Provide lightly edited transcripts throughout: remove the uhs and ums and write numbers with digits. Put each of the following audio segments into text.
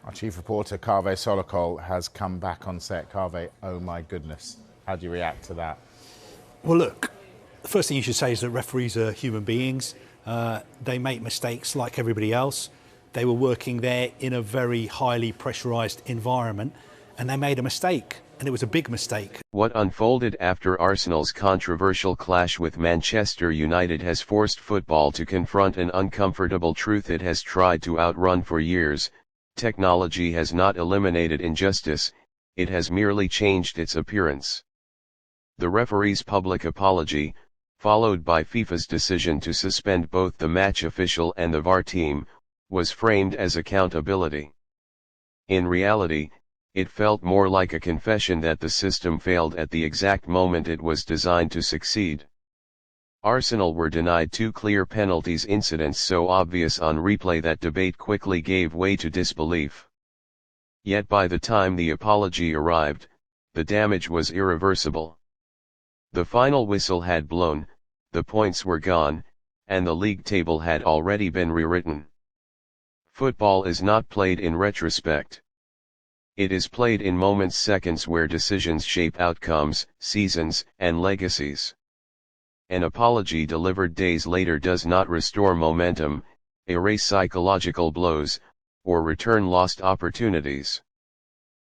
Our chief reporter, Kaveh Solokol, has come back on set. Kaveh, oh my goodness. How do you react to that? Well, look, the first thing you should say is that referees are human beings. They make mistakes like everybody else. They were working there in a very highly pressurised environment, and they made a mistake, and it was a big mistake. What unfolded after Arsenal's controversial clash with Manchester United has forced football to confront an uncomfortable truth it has tried to outrun for years. Technology has not eliminated injustice, it has merely changed its appearance. The referee's public apology, followed by FIFA's decision to suspend both the match official and the VAR team, was framed as accountability. In reality, it felt more like a confession that the system failed at the exact moment it was designed to succeed. Arsenal were denied two clear penalties, incidents so obvious on replay that debate quickly gave way to disbelief. Yet by the time the apology arrived, the damage was irreversible. The final whistle had blown, the points were gone, and the league table had already been rewritten. Football is not played in retrospect. It is played in moments, seconds where decisions shape outcomes, seasons, and legacies. An apology delivered days later does not restore momentum, erase psychological blows, or return lost opportunities.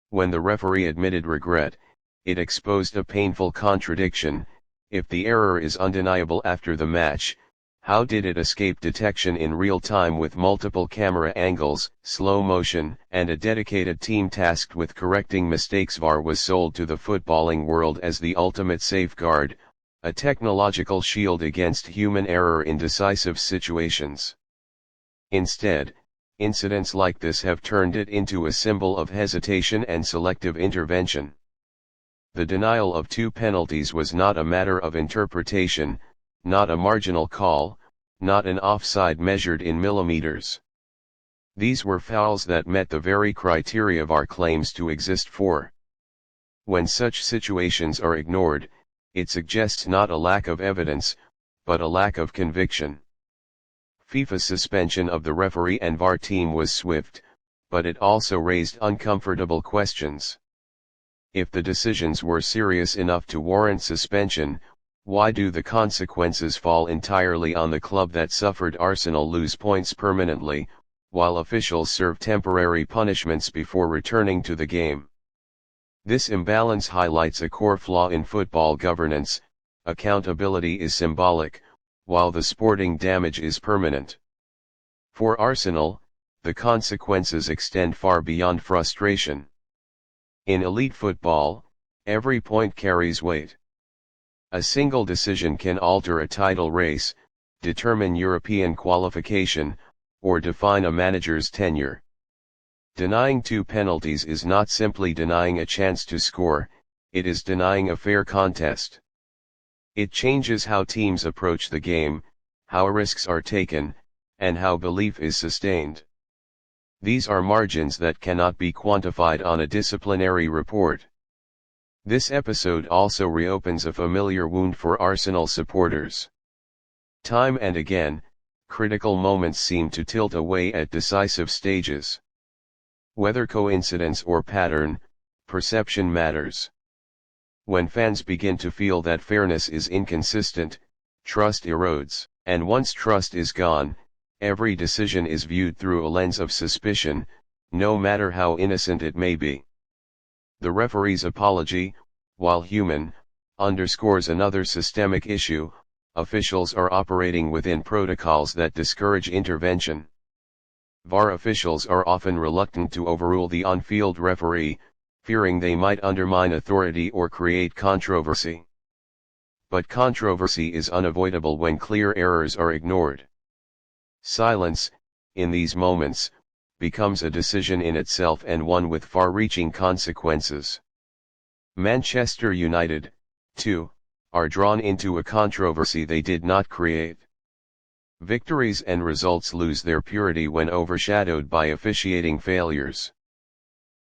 When the referee admitted regret, it exposed a painful contradiction. If the error is undeniable after the match, how did it escape detection in real time with multiple camera angles, slow motion, and a dedicated team tasked with correcting mistakes? VAR was sold to the footballing world as the ultimate safeguard, a technological shield against human error in decisive situations. Instead, incidents like this have turned it into a symbol of hesitation and selective intervention. The denial of two penalties was not a matter of interpretation, not a marginal call, not an offside measured in millimeters. These were fouls that met the very criteria VAR claims to exist for. When such situations are ignored, it suggests not a lack of evidence, but a lack of conviction. FIFA's suspension of the referee and VAR team was swift, but it also raised uncomfortable questions. If the decisions were serious enough to warrant suspension, why do the consequences fall entirely on the club that suffered Arsenal lose points permanently, while officials serve temporary punishments before returning to the game? This imbalance highlights a core flaw in football governance. Accountability is symbolic, while the sporting damage is permanent. For Arsenal, the consequences extend far beyond frustration. In elite football, every point carries weight. A single decision can alter a title race, determine European qualification, or define a manager's tenure. Denying two penalties is not simply denying a chance to score, it is denying a fair contest. It changes how teams approach the game, how risks are taken, and how belief is sustained. These are margins that cannot be quantified on a disciplinary report. This episode also reopens a familiar wound for Arsenal supporters. Time and again, critical moments seem to tilt away at decisive stages. Whether coincidence or pattern, perception matters. When fans begin to feel that fairness is inconsistent, trust erodes, and once trust is gone, every decision is viewed through a lens of suspicion, no matter how innocent it may be. The referee's apology, while human, underscores another systemic issue: officials are operating within protocols that discourage intervention. VAR officials are often reluctant to overrule the on-field referee, fearing they might undermine authority or create controversy. But controversy is unavoidable when clear errors are ignored. Silence, in these moments, becomes a decision in itself, and one with far-reaching consequences. Manchester United, too, are drawn into a controversy they did not create. Victories and results lose their purity when overshadowed by officiating failures.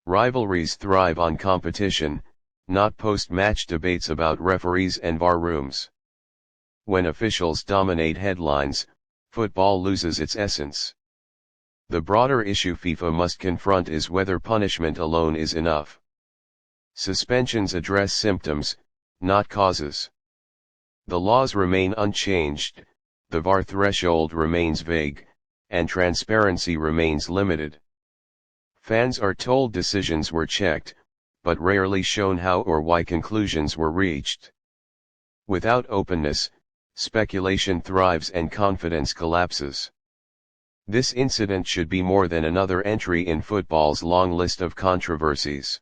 Rivalries thrive on competition, not post-match debates about referees and VAR rooms. When officials dominate headlines, football loses its essence. The broader issue FIFA must confront is whether punishment alone is enough. Suspensions address symptoms, not causes. The laws remain unchanged, the VAR threshold remains vague, and transparency remains limited. Fans are told decisions were checked, but rarely shown how or why conclusions were reached. Without openness, speculation thrives and confidence collapses. This incident should be more than another entry in football's long list of controversies.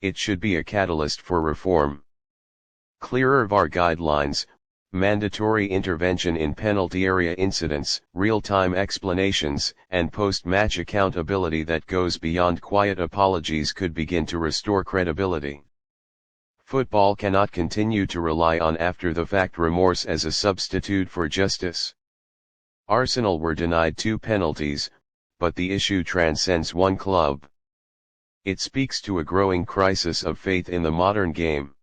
It should be a catalyst for reform. Clearer VAR guidelines, mandatory intervention in penalty area incidents, real-time explanations, and post-match accountability that goes beyond quiet apologies could begin to restore credibility. Football cannot continue to rely on after-the-fact remorse as a substitute for justice. Arsenal were denied 2 penalties, but the issue transcends one club. It speaks to a growing crisis of faith in the modern game.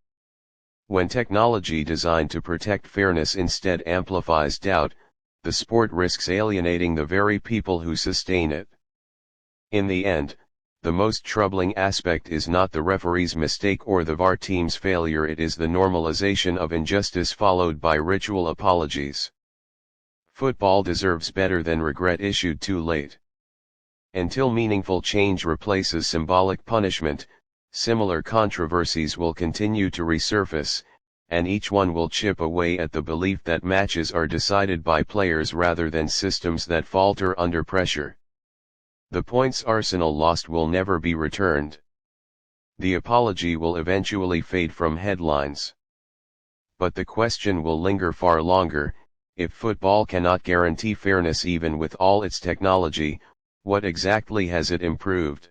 When technology designed to protect fairness instead amplifies doubt, the sport risks alienating the very people who sustain it. In the end, the most troubling aspect is not the referee's mistake or the VAR team's failure, it is the normalization of injustice followed by ritual apologies. Football deserves better than regret issued too late. Until meaningful change replaces symbolic punishment, similar controversies will continue to resurface, and each one will chip away at the belief that matches are decided by players rather than systems that falter under pressure. The points Arsenal lost will never be returned. The apology will eventually fade from headlines. But the question will linger far longer: if football cannot guarantee fairness even with all its technology, what exactly has it improved?